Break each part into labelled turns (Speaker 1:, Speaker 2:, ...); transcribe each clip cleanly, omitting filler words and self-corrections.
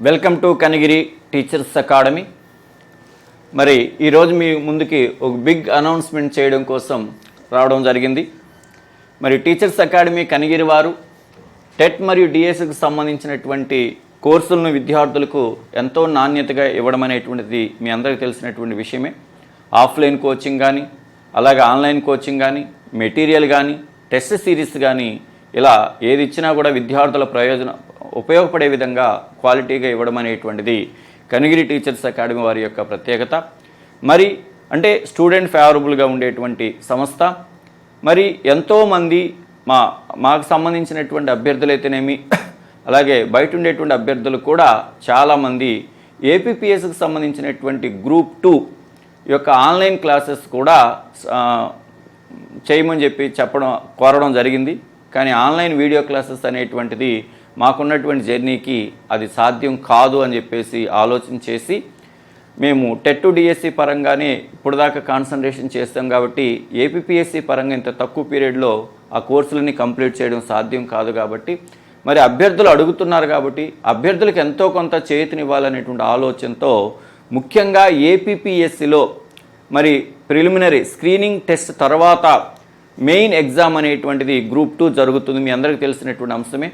Speaker 1: Welcome to Kanigiri teachers academy. మరి ఈరోజు మీ ముందుకి ఒక బిగ్ అనౌన్స్మెంట్ చేయడం కోసం రావడం జరిగింది. మరి టీచర్స్ అకాడమీ కనిగిరి వారు టెట్ మరియు డిఎస్కి సంబంధించినటువంటి కోర్సులను విద్యార్థులకు ఎంతో నాణ్యతగా ఇవ్వడం అనేటువంటిది మీ అందరికీ తెలిసినటువంటి విషయమే. ఆఫ్లైన్ కోచింగ్ కానీ, అలాగే ఆన్లైన్ కోచింగ్ కానీ, మెటీరియల్ కానీ, టెస్ట్ సిరీస్ కానీ, ఇలా ఏది ఇచ్చినా కూడా విద్యార్థుల ఉపయోగపడే విధంగా క్వాలిటీగా ఇవ్వడం అనేటువంటిది కనిగిరి టీచర్స్ అకాడమీ వారి యొక్క ప్రత్యేకత. మరి అంటే స్టూడెంట్ ఫేవరబుల్గా ఉండేటువంటి సంస్థ. మరి ఎంతోమంది మాకు సంబంధించినటువంటి అభ్యర్థులైతేనేమి, అలాగే బయట ఉండేటువంటి అభ్యర్థులు కూడా చాలామంది ఏపీపీఎస్కి సంబంధించినటువంటి గ్రూప్ 2 యొక్క ఆన్లైన్ క్లాసెస్ కూడా చేయమని చెప్పి కోరడం జరిగింది. కానీ ఆన్లైన్ వీడియో క్లాసెస్ అనేటువంటిది మాకున్నటువంటి జర్నీకి అది సాధ్యం కాదు అని చెప్పేసి ఆలోచన చేసి మేము టెట్ డిఎస్సి పరంగానే ఇప్పుడు దాకా కాన్సన్ట్రేషన్ చేస్తాం కాబట్టి ఏపీపీఎస్సి పరంగా ఇంత తక్కువ పీరియడ్లో ఆ కోర్సులని కంప్లీట్ చేయడం సాధ్యం కాదు. కాబట్టి మరి అభ్యర్థులు అడుగుతున్నారు కాబట్టి అభ్యర్థులకు ఎంతో కొంత చేతినివ్వాలనేటువంటి ఆలోచనతో ముఖ్యంగా ఏపీపీఎస్సిలో మరి ప్రిలిమినరీ స్క్రీనింగ్ టెస్ట్ తర్వాత మెయిన్ ఎగ్జామ్ అనేటువంటిది గ్రూప్ 2 జరుగుతుంది. మీ అందరికీ తెలిసినటువంటి అంశమే.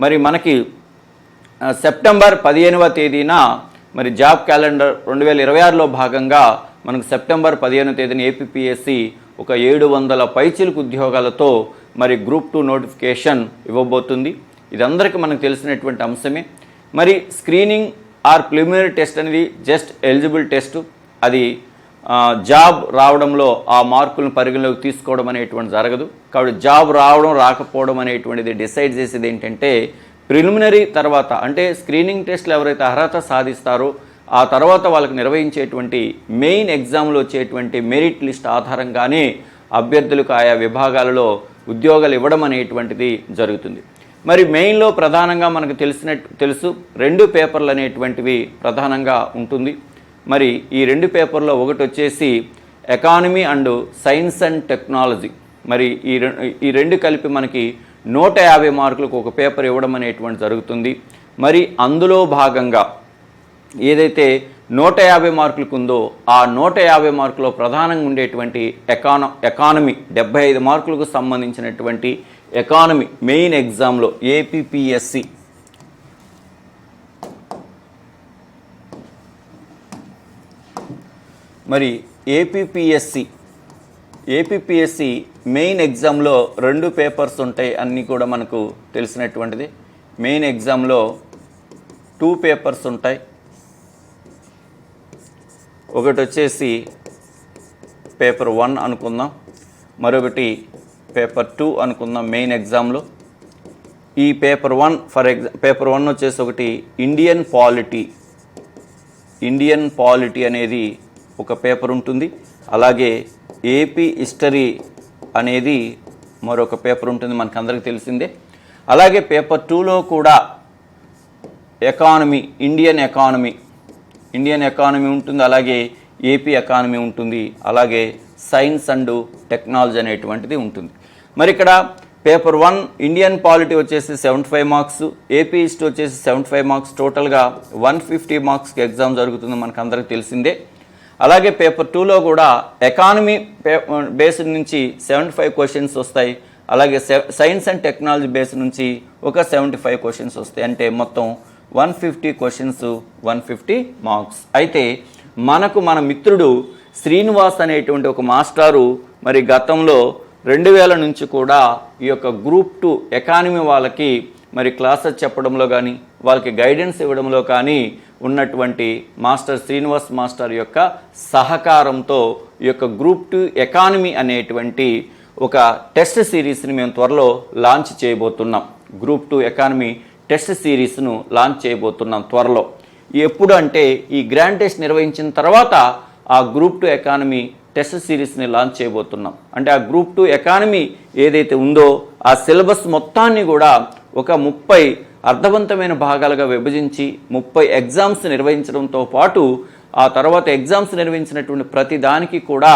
Speaker 1: మరి మనకి సెప్టెంబర్ 15వ తేదీన మరి జాబ్ క్యాలెండర్ 2026లో భాగంగా మనకు సెప్టెంబర్ 15వ తేదీన ఏపీపీఎస్సి ఒక 700 పైచిలుకు ఉద్యోగాలతో మరి గ్రూప్ 2 నోటిఫికేషన్ ఇవ్వబోతుంది. ఇది అందరికీ మనకు తెలిసినటువంటి అంశమే. మరి స్క్రీనింగ్ ఆర్ ప్రిలిమినరీ టెస్ట్ అనేది జస్ట్ ఎలిజిబుల్ టెస్ట్. అది జాబ్ రావడంలో ఆ మార్కులను పరిగణలోకి తీసుకోవడం అనేటువంటి జరగదు. కాబట్టి జాబ్ రావడం రాకపోవడం అనేటువంటిది డిసైడ్ చేసేది ఏంటంటే ప్రిలిమినరీ తర్వాత, అంటే స్క్రీనింగ్ టెస్ట్లు ఎవరైతే అర్హత సాధిస్తారో ఆ తర్వాత వాళ్ళకి నిర్వహించేటువంటి మెయిన్ ఎగ్జామ్లో వచ్చేటువంటి మెరిట్ లిస్ట్ ఆధారంగానే అభ్యర్థులకు ఆయా విభాగాలలో ఉద్యోగాలు ఇవ్వడం అనేటువంటిది జరుగుతుంది. మరి మెయిన్లో ప్రధానంగా మనకు తెలుసు 2 పేపర్లు అనేటువంటివి ప్రధానంగా ఉంటుంది. మరి ఈ 2 పేపర్లో ఒకటి వచ్చేసి economy and science and technology. మరి ఈ రెండు కలిపి మనకి 150 మార్కులకు ఒక పేపర్ ఇవ్వడం అనేటువంటి జరుగుతుంది. మరి అందులో భాగంగా ఏదైతే 150 మార్కులకు ఉందో ఆ 150 మార్కులో ప్రధానంగా ఉండేటువంటి ఎకానమీ 75 మార్కులకు సంబంధించినటువంటి ఎకానమీ మెయిన్ ఎగ్జామ్లో ఏపీపీఎస్సి మరి ఏపీపీఎస్సి మెయిన్ ఎగ్జామ్లో 2 పేపర్స్ ఉంటాయి. అన్నీ కూడా మనకు తెలిసినటువంటిది. మెయిన్ ఎగ్జామ్లో 2 పేపర్స్ ఉంటాయి. ఒకటి వచ్చేసి పేపర్ 1 అనుకుందాం, మరొకటి పేపర్ 2 అనుకుందాం. మెయిన్ ఎగ్జామ్లో ఈ పేపర్ 1 వచ్చేసి ఒకటి ఇండియన్ పాలిటీ అనేది ఒక పేపర్ ఉంటుంది. అలాగే ఏపీ హిస్టరీ అనేది మరొక పేపర్ ఉంటుంది, మనకు అందరికీ తెలిసిందే. అలాగే పేపర్ 2లో కూడా ఇండియన్ ఎకానమీ ఉంటుంది, అలాగే ఏపీ ఎకానమీ ఉంటుంది, అలాగే సైన్స్ అండ్ టెక్నాలజీ అనేటువంటిది ఉంటుంది. మరి ఇక్కడ పేపర్ 1 ఇండియన్ పాలిటీ వచ్చేసి 75 మార్క్స్, ఏపీ హిస్టరీ వచ్చేసి 75 మార్క్స్, టోటల్గా 150 మార్క్స్కి ఎగ్జామ్ జరుగుతుంది, మనకు అందరికీ తెలిసిందే. అలాగే పేపర్ 2లో కూడా ఎకానమీ బేస్డ్ నుంచి 75 క్వశ్చన్స్ వస్తాయి. అలాగే సైన్స్ అండ్ టెక్నాలజీ బేస్డ్ నుంచి ఒక 75 క్వశ్చన్స్ వస్తాయి. అంటే మొత్తం 150 క్వశ్చన్స్, 150 మార్క్స్. అయితే మన మిత్రుడు శ్రీనివాస్ అనేటువంటి ఒక మాస్టారు మరి గతంలో 2000 నుంచి కూడా ఈ యొక్క గ్రూప్ 2 ఎకానమీ వాళ్ళకి మరి క్లాసెస్ చెప్పడంలో కానీ వాళ్ళకి గైడెన్స్ ఇవ్వడంలో కానీ ఉన్నటువంటి మాస్టర్ శ్రీనివాస్ మాస్టర్ యొక్క సహకారంతో ఈ యొక్క గ్రూప్ 2 ఎకానమీ అనేటువంటి ఒక టెస్ట్ సిరీస్ని మేము త్వరలో లాంచ్ చేయబోతున్నాం. గ్రూప్ 2 ఎకానమీ టెస్ట్ సిరీస్ను లాంచ్ చేయబోతున్నాం త్వరలో. ఎప్పుడు అంటే ఈ గ్రాండ్ టెస్ట్ నిర్వహించిన తర్వాత ఆ గ్రూప్ 2 ఎకానమీ టెస్ట్ సిరీస్ని లాంచ్ చేయబోతున్నాం. అంటే ఆ గ్రూప్ 2 ఎకానమీ ఏదైతే ఉందో ఆ సిలబస్ మొత్తాన్ని కూడా ఒక 30 అర్థవంతమైన భాగాలుగా విభజించి 30 ఎగ్జామ్స్ నిర్వహించడంతో పాటు ఆ తర్వాత ఎగ్జామ్స్ నిర్వహించినటువంటి ప్రతి దానికి కూడా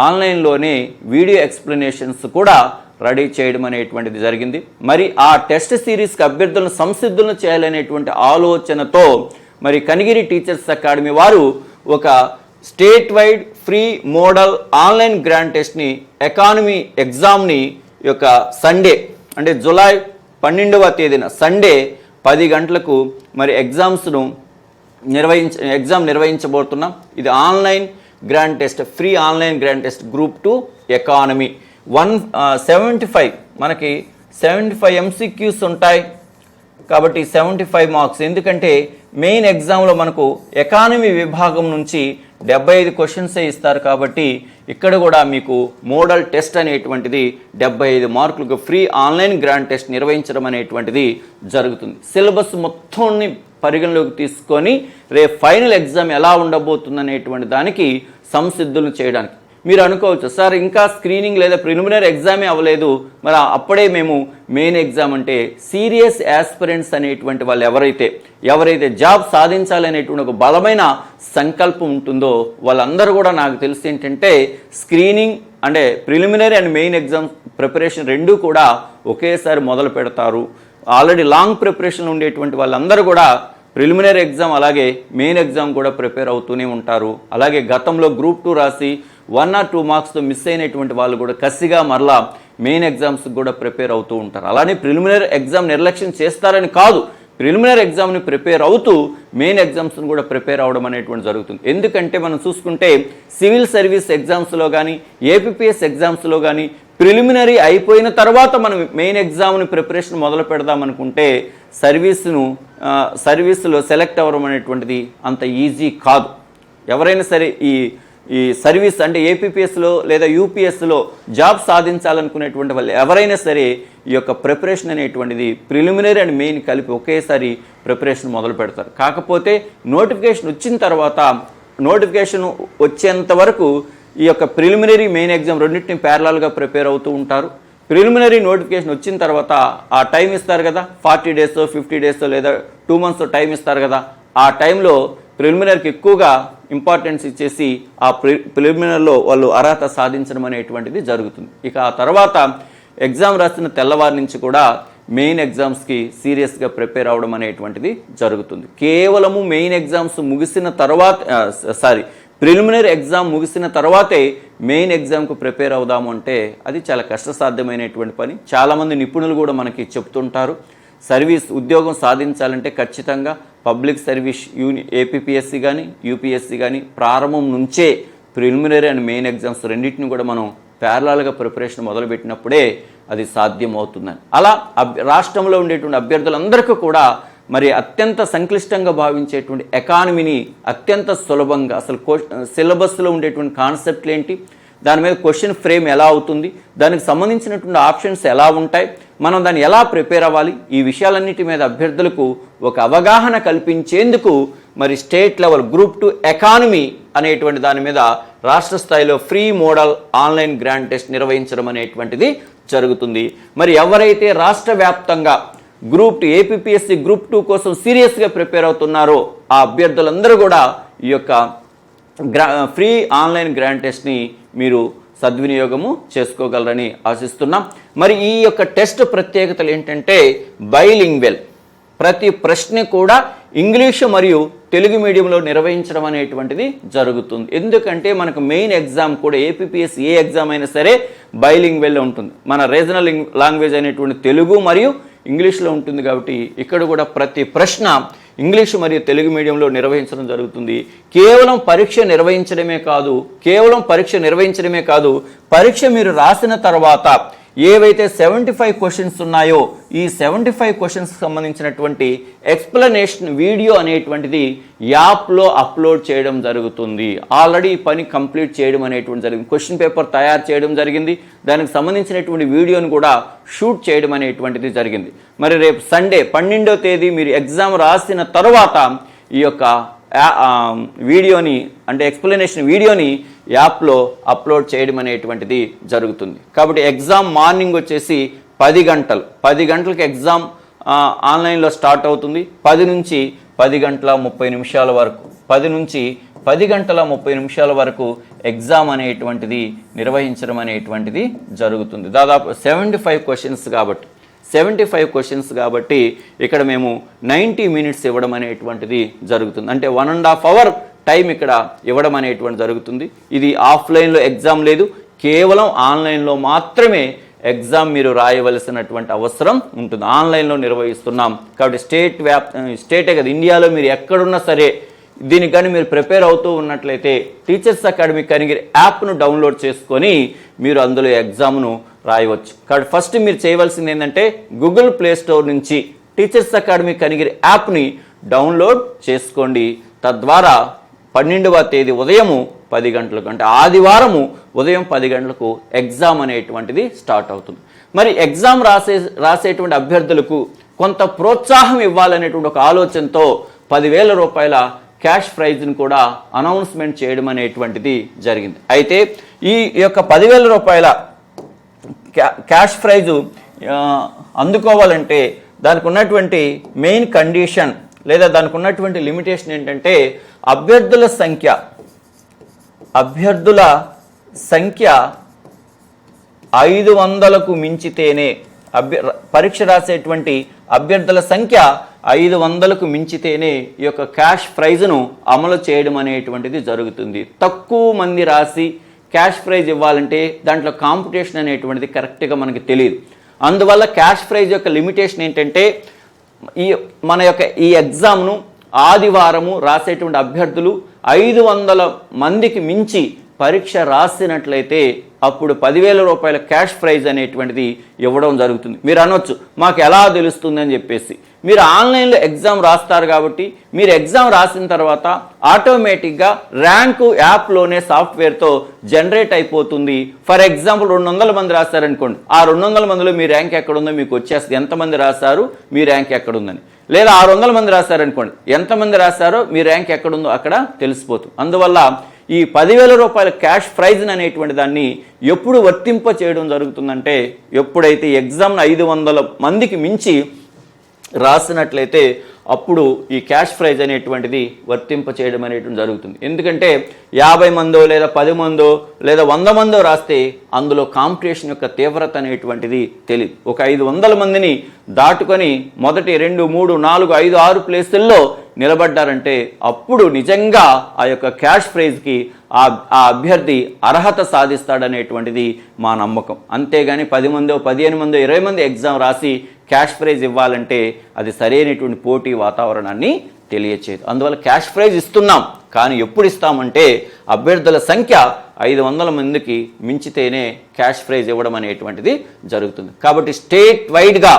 Speaker 1: ఆన్లైన్లోనే వీడియో ఎక్స్ప్లెనేషన్స్ కూడా రెడీ చేయడం అనేటువంటిది జరిగింది. మరి ఆ టెస్ట్ సిరీస్కి అభ్యర్థులను సంసిద్ధులను చేయాలనేటువంటి ఆలోచనతో మరి కనిగిరి టీచర్స్ అకాడమీ వారు ఒక state wide free model online grand టెస్ట్ని ఎకానమీ ఎగ్జామ్ని యొక్క సండే అంటే జూలై 12వ తేదీన సండే 10 గంటలకు మరి ఎగ్జామ్ నిర్వహించబోతున్నాం. ఇది online grand test, free online grand test group 2 economy. 175 మనకి 75 MCQs ఉంటాయి కాబట్టి 75 మార్క్స్. ఎందుకంటే మెయిన్ ఎగ్జామ్లో మనకు ఎకానమీ విభాగం నుంచి 75 క్వశ్చన్సే ఇస్తారు కాబట్టి ఇక్కడ కూడా మీకు మోడల్ టెస్ట్ అనేటువంటిది 75 మార్కులకు ఫ్రీ ఆన్లైన్ గ్రాండ్ టెస్ట్ నిర్వహించడం అనేటువంటిది జరుగుతుంది. సిలబస్ మొత్తాన్ని పరిగణలోకి తీసుకొని రేపు ఫైనల్ ఎగ్జామ్ ఎలా ఉండబోతుంది అనేటువంటి దానికి సంసిద్ధులు చేయడానికి. మీరు అనుకోవచ్చు, సార్ ఇంకా స్క్రీనింగ్ లేదా ప్రిలిమినరీ ఎగ్జామే అవ్వలేదు, మరి అప్పుడే మేము మెయిన్ ఎగ్జామ్ అంటే సీరియస్ యాస్పిరెంట్స్ అనేటువంటి వాళ్ళు ఎవరైతే జాబ్ సాధించాలనేటువంటి ఒక బలమైన సంకల్పం ఉంటుందో వాళ్ళందరూ కూడా నాకు తెలిసి ఏంటంటే స్క్రీనింగ్ అంటే preliminary and main exam preparation రెండూ కూడా ఒకేసారి మొదలు పెడతారు. ఆల్రెడీ లాంగ్ ప్రిపరేషన్ ఉండేటువంటి వాళ్ళందరూ కూడా ప్రిలిమినరీ ఎగ్జామ్ అలాగే మెయిన్ ఎగ్జామ్ కూడా ప్రిపేర్ అవుతూనే ఉంటారు. అలాగే గతంలో గ్రూప్ 2 రాసి 1 or 2 మార్క్స్తో మిస్ అయినటువంటి వాళ్ళు కూడా కసిగా మరలా మెయిన్ ఎగ్జామ్స్కి కూడా ప్రిపేర్ అవుతూ ఉంటారు. అలానే ప్రిలిమినరీ ఎగ్జామ్ నిర్లక్ష్యం చేస్తారని కాదు, ప్రిలిమినరీ ఎగ్జామ్ని ప్రిపేర్ అవుతూ మెయిన్ ఎగ్జామ్స్ని కూడా ప్రిపేర్ అవడం అనేటువంటి జరుగుతుంది. ఎందుకంటే మనం చూసుకుంటే సివిల్ సర్వీస్ ఎగ్జామ్స్లో కానీ ఏపీపీఎస్ ఎగ్జామ్స్లో కానీ ప్రిలిమినరీ అయిపోయిన తర్వాత మనం మెయిన్ ఎగ్జామ్ని ప్రిపరేషన్ మొదలు పెడదాం అనుకుంటే సర్వీసులో సెలెక్ట్ అవ్వడం అనేటువంటిది అంత ఈజీ కాదు. ఎవరైనా సరే ఈ సర్వీస్ అంటే ఏపీపీఎస్లో లేదా యూపీఎస్లో జాబ్ సాధించాలనుకునేటువంటి వాళ్ళు ఎవరైనా సరే ఈ యొక్క ప్రిపరేషన్ అనేటువంటిది ప్రిలిమినరీ అండ్ మెయిన్ కలిపి ఒకేసారి ప్రిపరేషన్ మొదలు పెడతారు. కాకపోతే నోటిఫికేషన్ వచ్చిన తర్వాత నోటిఫికేషన్ వచ్చేంత వరకు ఈ యొక్క ప్రిలిమినరీ మెయిన్ ఎగ్జామ్ రెండింటిని ప్యారలల్గా ప్రిపేర్ అవుతూ ఉంటారు. ప్రిలిమినరీ నోటిఫికేషన్ వచ్చిన తర్వాత ఆ టైం ఇస్తారు కదా, 40 days 50 days లేదా 2 months టైం ఇస్తారు కదా, ఆ టైంలో ప్రిలిమినరీకి ఎక్కువగా ఇంపార్టెన్స్ ఇచ్చేసి ఆ ప్రిలిమినరీలో వాళ్ళు అర్హత సాధించడం అనేటువంటిది జరుగుతుంది. ఇక ఆ తర్వాత ఎగ్జామ్ రాసిన తెల్లవారి నుంచి కూడా మెయిన్ ఎగ్జామ్స్కి సీరియస్గా ప్రిపేర్ అవడం అనేటువంటిది జరుగుతుంది. కేవలము మెయిన్ ఎగ్జామ్స్ ముగిసిన తర్వాత ప్రిలిమినరీ ఎగ్జామ్ ముగిసిన తర్వాతే మెయిన్ ఎగ్జామ్కు ప్రిపేర్ అవుదాము అంటే అది చాలా కష్టసాధ్యమైనటువంటి పని. చాలామంది నిపుణులు కూడా మనకి చెప్తుంటారు, ఉద్యోగం సాధించాలంటే ఖచ్చితంగా పబ్లిక్ సర్వీస్ ఏపీపీఎస్సీ కానీ యూపీఎస్సీ కానీ ప్రారంభం నుంచే ప్రిలిమినరీ అండ్ మెయిన్ ఎగ్జామ్స్ రెండింటిని కూడా మనం ప్యారలల్గా ప్రిపరేషన్ మొదలుపెట్టినప్పుడే అది సాధ్యం అవుతుందని. అలా రాష్ట్రంలో ఉండేటువంటి అభ్యర్థులందరికీ కూడా మరి అత్యంత సంక్లిష్టంగా భావించేటువంటి ఎకానమీని అత్యంత సులభంగా అసలు సిలబస్లో ఉండేటువంటి కాన్సెప్ట్లు ఏంటి, దాని మీద క్వశ్చన్ ఫ్రేమ్ ఎలా అవుతుంది, దానికి సంబంధించినటువంటి ఆప్షన్స్ ఎలా ఉంటాయి, మనం దాన్ని ఎలా ప్రిపేర్ అవ్వాలి, ఈ విషయాలన్నిటి మీద అభ్యర్థులకు ఒక అవగాహన కల్పించేందుకు మరి స్టేట్ లెవెల్ గ్రూప్ 2 ఎకానమీ అనేటువంటి దాని మీద రాష్ట్ర స్థాయిలో free model online grand test నిర్వహించడం అనేటువంటిది జరుగుతుంది. మరి ఎవరైతే రాష్ట్ర వ్యాప్తంగా గ్రూప్ 2 ఏపీపీఎస్సీ గ్రూప్ 2 కోసం సీరియస్గా ప్రిపేర్ అవుతున్నారో ఆ అభ్యర్థులందరూ కూడా ఈ యొక్క ఫ్రీ ఆన్లైన్ గ్రాండ్ టెస్ట్ని మీరు సద్వినియోగము చేసుకోగలరని ఆశిస్తున్నాం. మరి ఈ యొక్క టెస్ట్ ప్రత్యేకతలు ఏంటంటే బైలింగ్వెల్, ప్రతి ప్రశ్న కూడా ఇంగ్లీషు మరియు తెలుగు మీడియంలో నిర్వహించడం అనేటువంటిది జరుగుతుంది. ఎందుకంటే మనకు మెయిన్ ఎగ్జామ్ కూడా ఏపీపీఎస్ ఏ ఎగ్జామ్ అయినా సరే బైలింగ్వెల్లో ఉంటుంది. మన రీజనల్ లాంగ్వేజ్ అనేటువంటి తెలుగు మరియు ఇంగ్లీష్లో ఉంటుంది కాబట్టి ఇక్కడ కూడా ప్రతి ప్రశ్న ఇంగ్లీషు మరియు తెలుగు మీడియంలో నిర్వహించడం జరుగుతుంది. కేవలం పరీక్ష నిర్వహించడమే కాదు పరీక్ష మీరు రాసిన తర్వాత ఏవైతే 75 క్వశ్చన్స్ ఉన్నాయో ఈ 75 క్వశ్చన్స్కి సంబంధించినటువంటి ఎక్స్ప్లెనేషన్ వీడియో అనేటువంటిది యాప్లో అప్లోడ్ చేయడం జరుగుతుంది. ఆల్రెడీ ఈ పని కంప్లీట్ చేయడం అనేటువంటి జరిగింది. క్వశ్చన్ పేపర్ తయారు చేయడం జరిగింది, దానికి సంబంధించినటువంటి వీడియోను కూడా షూట్ చేయడం అనేటువంటిది జరిగింది. మరి రేపు సండే 12వ తేదీ మీరు ఎగ్జామ్ రాసిన తర్వాత ఈ యొక్క వీడియోని అంటే ఎక్స్ప్లెనేషన్ వీడియోని యాప్లో అప్లోడ్ చేయడం అనేటువంటిది జరుగుతుంది. కాబట్టి ఎగ్జామ్ మార్నింగ్ వచ్చేసి 10 గంటలకు ఎగ్జామ్ ఆన్లైన్లో స్టార్ట్ అవుతుంది. 10 నుంచి 10 గంటల 30 నిమిషాల వరకు 10 నుంచి 10 గంటల 30 నిమిషాల వరకు ఎగ్జామ్ అనేటువంటిది నిర్వహించడం అనేటువంటిది జరుగుతుంది. దాదాపు 75 క్వశ్చన్స్ కాబట్టి ఇక్కడ మేము 90 మినిట్స్ ఇవ్వడం అనేటువంటిది జరుగుతుంది. అంటే 1.5 అవర్ టైం ఇక్కడ ఇవ్వడం అనేటువంటి జరుగుతుంది. ఇది ఆఫ్లైన్లో ఎగ్జామ్ లేదు, కేవలం ఆన్లైన్లో మాత్రమే ఎగ్జామ్ మీరు రాయవలసినటువంటి అవసరం ఉంటుంది. ఆన్లైన్లో నిర్వహిస్తున్నాం కాబట్టి స్టేటే కదా, ఇండియాలో మీరు ఎక్కడున్నా సరే దీనికి కానీ మీరు ప్రిపేర్ అవుతూ ఉన్నట్లయితే టీచర్స్ అకాడమీ కనిగిరి యాప్ను డౌన్లోడ్ చేసుకొని మీరు అందులో ఎగ్జామ్ను రాయవచ్చు. కాబట్టి ఫస్ట్ మీరు చేయవలసింది ఏంటంటే గూగుల్ ప్లే స్టోర్ నుంచి టీచర్స్ అకాడమీ కనిగిరి యాప్ని డౌన్లోడ్ చేసుకోండి. తద్వారా 12వ తేదీ ఉదయం 10 గంటలకు, అంటే ఆదివారము ఉదయం 10 గంటలకు ఎగ్జామ్ అనేటువంటిది స్టార్ట్ అవుతుంది. మరి ఎగ్జామ్ రాసేటువంటి అభ్యర్థులకు కొంత ప్రోత్సాహం ఇవ్వాలనేటువంటి ఒక ఆలోచనతో 10,000 రూపాయల క్యాష్ ప్రైజ్ను కూడా అనౌన్స్మెంట్ చేయడం అనేటువంటిది జరిగింది. అయితే ఈ యొక్క 10,000 రూపాయల క్యాష్ ప్రైజు అందుకోవాలంటే దానికి ఉన్నటువంటి మెయిన్ కండిషన్ లేదా దానికి ఉన్నటువంటి లిమిటేషన్ ఏంటంటే అభ్యర్థుల సంఖ్య 500కు మించితేనే పరీక్ష రాసేటువంటి అభ్యర్థుల సంఖ్య 500కు మించితేనే ఈ యొక్క క్యాష్ ప్రైజ్ను అమలు చేయడం అనేటువంటిది జరుగుతుంది. తక్కువ మంది రాసి క్యాష్ ప్రైజ్ ఇవ్వాలంటే దాంట్లో కాంపిటీషన్ అనేటువంటిది కరెక్ట్గా మనకి తెలియదు. అందువల్ల క్యాష్ ప్రైజ్ యొక్క లిమిటేషన్ ఏంటంటే మన యొక్క ఈ ఎగ్జామ్ను ఆదివారము రాసేటువంటి అభ్యర్థులు 500 మందికి మించి పరీక్ష రాసినట్లయితే అప్పుడు 10,000 రూపాయల క్యాష్ ప్రైజ్ అనేటువంటిది ఇవ్వడం జరుగుతుంది. మీరు అనొచ్చు మాకు ఎలా తెలుస్తుంది అని చెప్పేసి. మీరు ఆన్లైన్లో ఎగ్జామ్ రాస్తారు కాబట్టి మీరు ఎగ్జామ్ రాసిన తర్వాత ఆటోమేటిక్గా ర్యాంకు యాప్లోనే సాఫ్ట్వేర్తో జనరేట్ అయిపోతుంది. ఫర్ ఎగ్జాంపుల్ 200 మంది రాస్తారనుకోండి, ఆ 200 మందిలో మీ ర్యాంక్ ఎక్కడుందో మీకు వచ్చేస్తుంది, ఎంతమంది రాశారు మీ ర్యాంక్ ఎక్కడుందని. లేదా 600 మంది రాశారనుకోండి, ఎంతమంది రాశారో మీ ర్యాంక్ ఎక్కడుందో అక్కడ తెలిసిపోతుంది. అందువల్ల ఈ 10,000 రూపాయల క్యాష్ ప్రైజ్ అనేటువంటి దాన్ని ఎప్పుడు వర్తింప చేయడం జరుగుతుందంటే ఎప్పుడైతే ఎగ్జామ్ను 500 మందికి మించి రాసినట్లయితే అప్పుడు ఈ క్యాష్ ప్రైజ్ అనేటువంటిది వర్తింప చేయడం అనేటువంటి జరుగుతుంది. ఎందుకంటే 50 మందో లేదా 10 మందో లేదా 100 మందో రాస్తే అందులో కాంపిటీషన్ యొక్క తీవ్రత అనేటువంటిది తెలియదు. ఒక 500 మందిని దాటుకొని మొదటి 2, 3, 4, 5, 6 ప్లేసుల్లో నిలబడ్డారంటే అప్పుడు నిజంగా ఆ యొక్క క్యాష్ ప్రైజ్కి ఆ అభ్యర్థి అర్హత సాధిస్తాడనేటువంటిది మా నమ్మకం. అంతేగాని 10 మందో 15 మందో 20 మంది ఎగ్జామ్ రాసి క్యాష్ ప్రైజ్ ఇవ్వాలంటే అది సరైనటువంటి పోటీ వాతావరణాన్ని తెలియచేయదు. అందువల్ల క్యాష్ ప్రైజ్ ఇస్తున్నాం, కానీ ఎప్పుడు ఇస్తామంటే అభ్యర్థుల సంఖ్య 500 మందికి మించితేనే క్యాష్ ప్రైజ్ ఇవ్వడం అనేటువంటిది జరుగుతుంది. కాబట్టి స్టేట్ వైడ్గా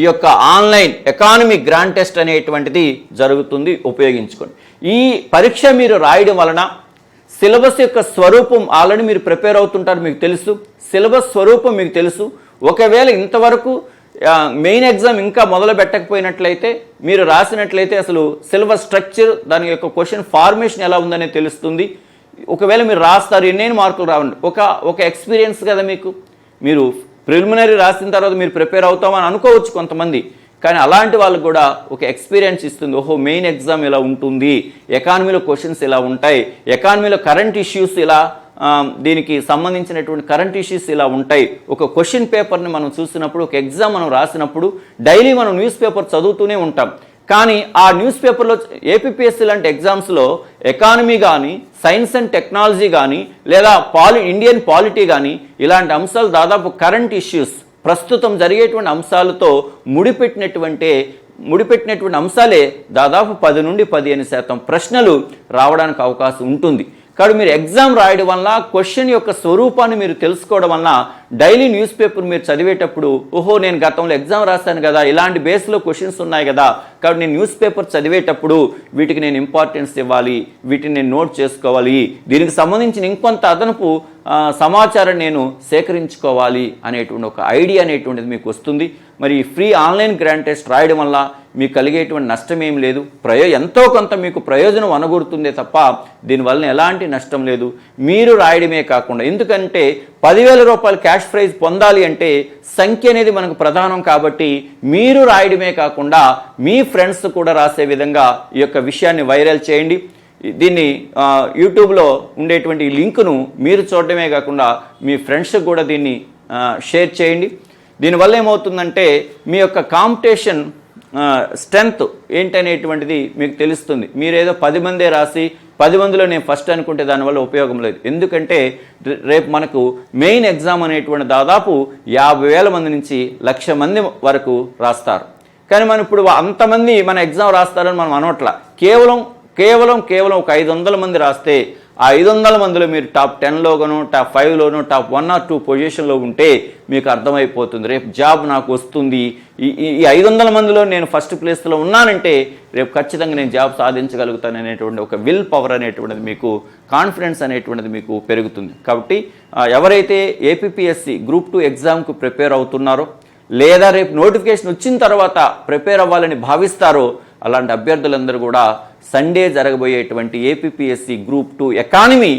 Speaker 1: ఈ యొక్క ఆన్లైన్ ఎకానమీ గ్రాండ్ టెస్ట్ అనేటువంటిది జరుగుతుంది, ఉపయోగించుకోండి. ఈ పరీక్ష మీరు రాయడం వలన సిలబస్ యొక్క స్వరూపం ఆల్రెడీ మీరు ప్రిపేర్ అవుతుంటారు, మీకు తెలుసు. సిలబస్ స్వరూపం మీకు తెలుసు. ఒకవేళ ఇంతవరకు మెయిన్ ఎగ్జామ్ ఇంకా మొదలు పెట్టకపోయినట్లయితే మీరు రాసినట్లయితే అసలు సిలబస్ స్ట్రక్చర్, దాని యొక్క క్వశ్చన్ ఫార్మేషన్ ఎలా ఉందనే తెలుస్తుంది. ఒకవేళ మీరు రాస్తారు, ఎన్నైనా మార్కులు రావండి, ఒక ఎక్స్పీరియన్స్ కదా మీకు. మీరు ప్రిలిమినరీ రాసిన తర్వాత మీరు ప్రిపేర్ అవుతామని అనుకోవచ్చు కొంతమంది, కానీ అలాంటి వాళ్ళకు కూడా ఒక ఎక్స్పీరియన్స్ ఇస్తుంది. ఓహో, మెయిన్ ఎగ్జామ్ ఇలా ఉంటుంది, ఎకానమీలో క్వశ్చన్స్ ఇలా ఉంటాయి, ఎకానమీలో కరెంట్ ఇష్యూస్ ఇలా, దీనికి సంబంధించినటువంటి కరెంట్ ఇష్యూస్ ఇలా ఉంటాయి. ఒక క్వశ్చన్ పేపర్ని మనం చూసినప్పుడు, ఒక ఎగ్జామ్ మనం రాసినప్పుడు డైలీ మనం న్యూస్ పేపర్ చదువుతూనే ఉంటాం. కానీ ఆ న్యూస్ పేపర్లో ఏపీపీఎస్సీ లాంటి ఎగ్జామ్స్లో ఎకానమీ కానీ, సైన్స్ అండ్ టెక్నాలజీ కానీ, లేదా ఇండియన్ పాలిటీ కానీ ఇలాంటి అంశాలు దాదాపు కరెంట్ ఇష్యూస్, ప్రస్తుతం జరిగేటువంటి అంశాలతో ముడిపెట్టినటువంటి అంశాలే దాదాపు 10 నుండి 15% ప్రశ్నలు రావడానికి అవకాశం ఉంటుంది. కాబట్టి మీరు ఎగ్జామ్ రాయడం వల్ల, క్వశ్చన్ యొక్క స్వరూపాన్ని మీరు తెలుసుకోవడం వల్ల డైలీ న్యూస్ పేపర్ మీరు చదివేటప్పుడు ఓహో, నేను గతంలో ఎగ్జామ్ రాశాను కదా, ఇలాంటి బేస్లో క్వశ్చన్స్ ఉన్నాయి కదా, కాబట్టి నేను న్యూస్ పేపర్ చదివేటప్పుడు వీటికి నేను ఇంపార్టెన్స్ ఇవ్వాలి, వీటిని నేను నోట్ చేసుకోవాలి, దీనికి సంబంధించిన ఇంకొంత అదనపు సమాచారం నేను సేకరించుకోవాలి అనేటువంటి ఒక ఐడియా అనేటువంటిది మీకు వస్తుంది. మరి ఫ్రీ ఆన్లైన్ గ్రాండ్ టెస్ట్ రాయడం వల్ల మీకు కలిగేటువంటి నష్టం ఏం లేదు. ఎంతో కొంత మీకు ప్రయోజనం అనగూరుతుందే తప్ప దీనివల్ల ఎలాంటి నష్టం లేదు. మీరు రాయడమే కాకుండా, ఎందుకంటే 10,000 రూపాయలు క్యాష్ ప్రైజ్ పొందాలి అంటే సంఖ్య అనేది మనకు ప్రధానం. కాబట్టి మీరు రాయడమే కాకుండా మీ ఫ్రెండ్స్ కూడా రాసే విధంగా ఈ యొక్క విషయాన్ని వైరల్ చేయండి. దీన్ని యూట్యూబ్లో ఉండేటువంటి ఈ లింకును మీరు చూడడమే కాకుండా మీ ఫ్రెండ్స్కి కూడా దీన్ని షేర్ చేయండి. దీనివల్ల ఏమవుతుందంటే మీ యొక్క కాంపిటీషన్ స్ట్రెంగ్త్ ఏంటనేటువంటిది మీకు తెలుస్తుంది. మీరేదో 10 మందే రాసి 10 మందిలో నేను ఫస్ట్ అనుకుంటే దానివల్ల ఉపయోగం లేదు. ఎందుకంటే రేపు మనకు మెయిన్ ఎగ్జామ్ అనేటువంటి దాదాపు 50,000 మంది నుంచి 1,00,000 మంది వరకు రాస్తారు. కానీ మనం ఇప్పుడు అంతమంది మన ఎగ్జామ్ రాస్తారని మనం అనట్లా. కేవలం ఒక 500 మంది రాస్తే ఆ 500 మందిలో మీరు టాప్ 10లోనూ టాప్ 5లోనూ టాప్ 1 or 2 పొజిషన్లో ఉంటే మీకు అర్థమైపోతుంది రేపు జాబ్ నాకు వస్తుంది. ఈ 500 మందిలో నేను ఫస్ట్ ప్లేస్లో ఉన్నానంటే రేపు ఖచ్చితంగా నేను జాబ్ సాధించగలుగుతాను అనేటువంటి ఒక విల్ పవర్ అనేటువంటిది మీకు, కాన్ఫిడెన్స్ అనేటువంటిది మీకు పెరుగుతుంది. కాబట్టి ఎవరైతే ఏపీపీఎస్సీ గ్రూప్ 2 ఎగ్జామ్కు ప్రిపేర్ అవుతున్నారో లేదా రేపు నోటిఫికేషన్ వచ్చిన తర్వాత ప్రిపేర్ అవ్వాలని భావిస్తారో అలాంటి అభ్యర్థులందరూ కూడా సండే జరగబోయేటువంటి APPSC group 2 economy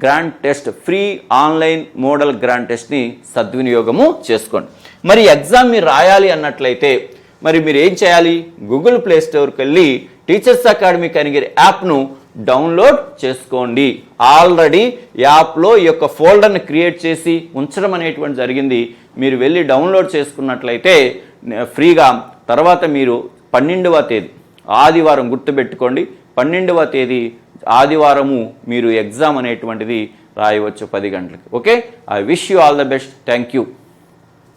Speaker 1: grand test free online model grand టెస్ట్ని సద్వినియోగము చేసుకోండి. మరి ఎగ్జామ్ మీరు రాయాలి అన్నట్లయితే మరి మీరు ఏం చేయాలి? గూగుల్ ప్లే స్టోర్కి వెళ్ళి టీచర్స్ అకాడమీ కనిగిరి యాప్ను డౌన్లోడ్ చేసుకోండి. ఆల్రెడీ యాప్లో ఈ యొక్క ఫోల్డర్ని క్రియేట్ చేసి ఉంచడం అనేటువంటి జరిగింది. మీరు వెళ్ళి డౌన్లోడ్ చేసుకున్నట్లయితే ఫ్రీగా తర్వాత మీరు 12వ తేదీ ఆదివారం గుర్తుపెట్టుకోండి, 12వ తేదీ ఆదివారము మీరు ఎగ్జామ్ అనేటువంటిది రాయవచ్చు 10 గంటలకు. Okay, I wish you all the best. Thank you.